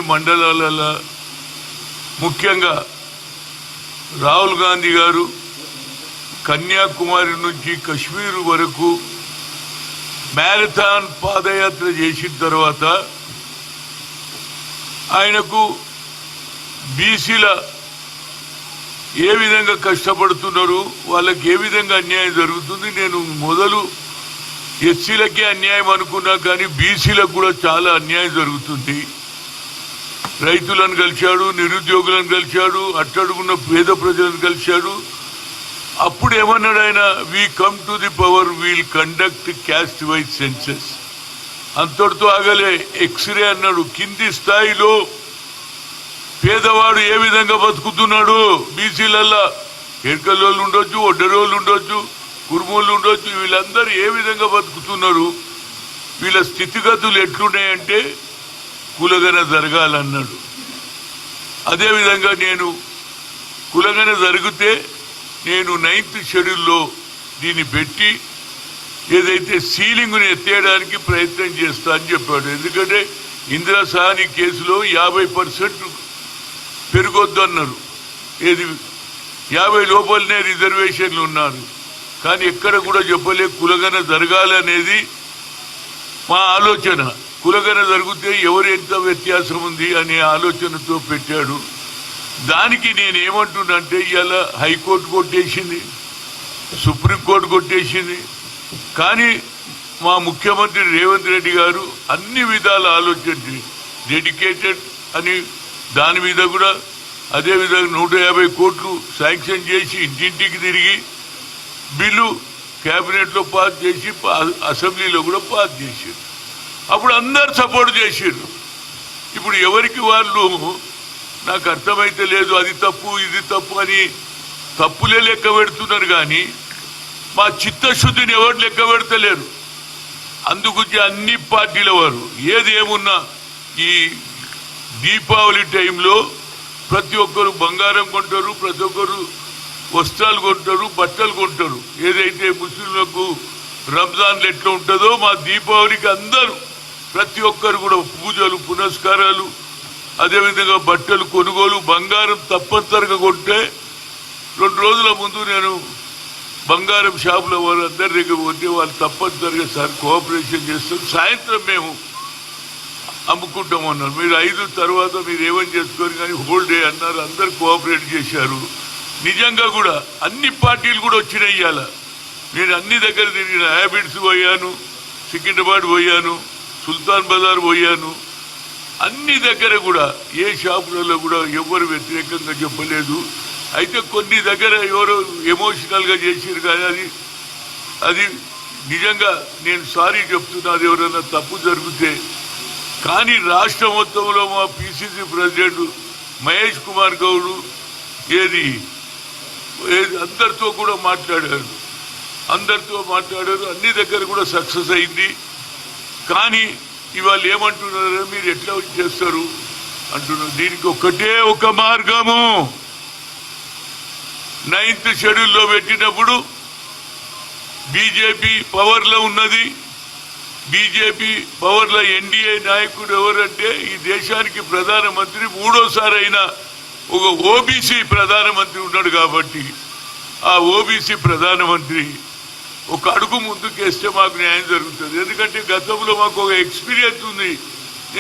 మండలాలలో ముఖ్యంగా రాహుల్ గాంధీ గారు కన్యాకుమారి నుంచి కశ్మీర్ వరకు మ్యారథాన్ పాదయాత్ర చేసిన తర్వాత ఆయనకు బీసీల ఏ విధంగా కష్టపడుతున్నారు, వాళ్ళకి ఏ విధంగా అన్యాయం జరుగుతుంది. నేను మొదలు ఎస్సీలకే అన్యాయం అనుకున్నా, కానీ బీసీలకు కూడా చాలా అన్యాయం జరుగుతుంది. రైతులను కలిశాడు, నిరుద్యోగులను కలిశాడు, అట్టడుగున్న పేద ప్రజలను కలిశాడు. అప్పుడు ఏమన్నాడు ఆయన, we come to the power, we'll conduct caste wise censuses. అంతటితో ఆగలే, ఎక్స్రే అన్నాడు. కింది స్థాయిలో పేదవాడు ఏ విధంగా బతుకుతున్నాడు, బీసీలల్లా ఎడకల్లోళ్ళు ఉండొచ్చు, ఒడ్డరోళ్ళు ఉండొచ్చు, కుర్మోళ్ళు ఉండొచ్చు, వీళ్ళందరూ ఏ విధంగా బతుకుతున్నారు, వీళ్ళ స్థితిగతులు ఎట్లున్నాయంటే కులగన జరగాలన్నాడు. అదేవిధంగా నేను కులగన జరిగితే నేను 9th షెడ్యూల్లో దీన్ని పెట్టి ఏదైతే సీలింగ్ను ఎత్తేయడానికి ప్రయత్నం చేస్తా అని చెప్పాడు. ఎందుకంటే ఇందిరా సాహని కేసులో 50% పెరగొద్దు అన్నారు. ఏది 50 లోపలనే రిజర్వేషన్లు ఉన్నారు. కానీ ఎక్కడ కూడా చెప్పలే కులగన జరగాలనేది మా ఆలోచన. కులగన జరిగితే ఎవరు ఎంత వ్యత్యాసం ఉంది అనే ఆలోచనతో పెట్టాడు. దానికి నేనేమంటున్నంటే ఇవాళ హైకోర్టు కొట్టేసింది, సుప్రీంకోర్టు కొట్టేసింది. కానీ మా ముఖ్యమంత్రి రేవంత్ రెడ్డి గారు అన్ని విధాల ఆలోచించి డెడికేటెడ్ అని దాని మీద కూడా అదేవిధంగా 150 కోట్లు శాంక్షన్ చేసి ఇంటింటికి తిరిగి బిల్లు క్యాబినెట్లో పాస్ చేసి అసెంబ్లీలో కూడా పాస్ చేశారు. అప్పుడు అందరు సపోర్ట్ చేశారు. ఇప్పుడు ఎవరికి వాళ్ళు నాకు అర్థమైతే లేదు, అది తప్పు ఇది తప్పు అని తప్పులే లెక్క పెడుతున్నారు. కానీ మా చిత్తశుద్ధిని ఎవరు లెక్క పెడతలేరు. అందుగురించి అన్ని పార్టీల వారు ఏది ఏమున్నా ఈ దీపావళి టైంలో ప్రతి ఒక్కరు బంగారం కొంటారు, ప్రతి ఒక్కరు వస్త్రాలు కొంటారు, బట్టలు కొంటారు. ఏదైతే ముస్లింలకు రంజాన్లు ఎట్లా ఉంటుందో మా దీపావళికి అందరూ ప్రతి ఒక్కరు కూడా పూజలు పునస్కారాలు, అదేవిధంగా బట్టలు కొనుగోలు, బంగారం తప్పనిసరిగా కొంటే 2 రోజుల ముందు నేను బంగారం షాపుల వారు అందరి దగ్గర పోతే వాళ్ళు తప్పనిసరిగా సార్ కోఆపరేషన్ చేస్తాం, సాయంత్రం మేము అమ్ముకుంటామన్నారు. మీరు 5 తర్వాత మీరు ఏమని చేసుకోరు కానీ హోల్ డే అన్నారు. అందరు కోఆపరేట్ చేశారు. నిజంగా కూడా అన్ని పార్టీలు కూడా వచ్చినాయి. ఇవాళ నేను అన్ని దగ్గర తిరిగిన, హ్యాబిట్స్ పోయాను, సికింద్రాబాద్ పోయాను, సుల్తాన్ బజార్ పోయాను. అన్ని దగ్గర కూడా ఏ షాపులలో కూడా ఎవరు వ్యతిరేకంగా చెప్పలేదు. అయితే కొన్ని దగ్గర ఎవరో ఎమోషనల్గా చేసారు. కానీ అది నిజంగా నేను సారీ చెప్తున్నా, అది ఎవరైనా తప్పు జరిగితే. కానీ రాష్ట్ర మొత్తంలో మా పిసిసి ప్రెసిడెంట్ మహేష్ కుమార్ గౌడ్ ఏది అందరితో కూడా మాట్లాడారు, అన్ని దగ్గర కూడా సక్సెస్ అయింది. కానీ ఇవాళ ఏమంటున్నారు, మీరు ఎట్లా చేస్తారు అంటున్నారు. దీనికి ఒకటే ఒక మార్గము, 9th షెడ్యూల్లో పెట్టినప్పుడు బీజేపీ పవర్లో ఉన్నది. బీజేపీ పవర్లో ఎన్డీఏ నాయకుడు ఎవరంటే ఈ దేశానికి ప్రధానమంత్రి 3వ అయినా ఒక ఓబీసీ ప్రధానమంత్రి ఉన్నాడు. కాబట్టి ఆ ఓబీసీ ప్రధానమంత్రి ఒక అడుగు ముందుకేస్తే మాకు న్యాయం జరుగుతుంది. ఎందుకంటే గతంలో మాకు ఒక ఎక్స్పీరియన్స్ ఉంది.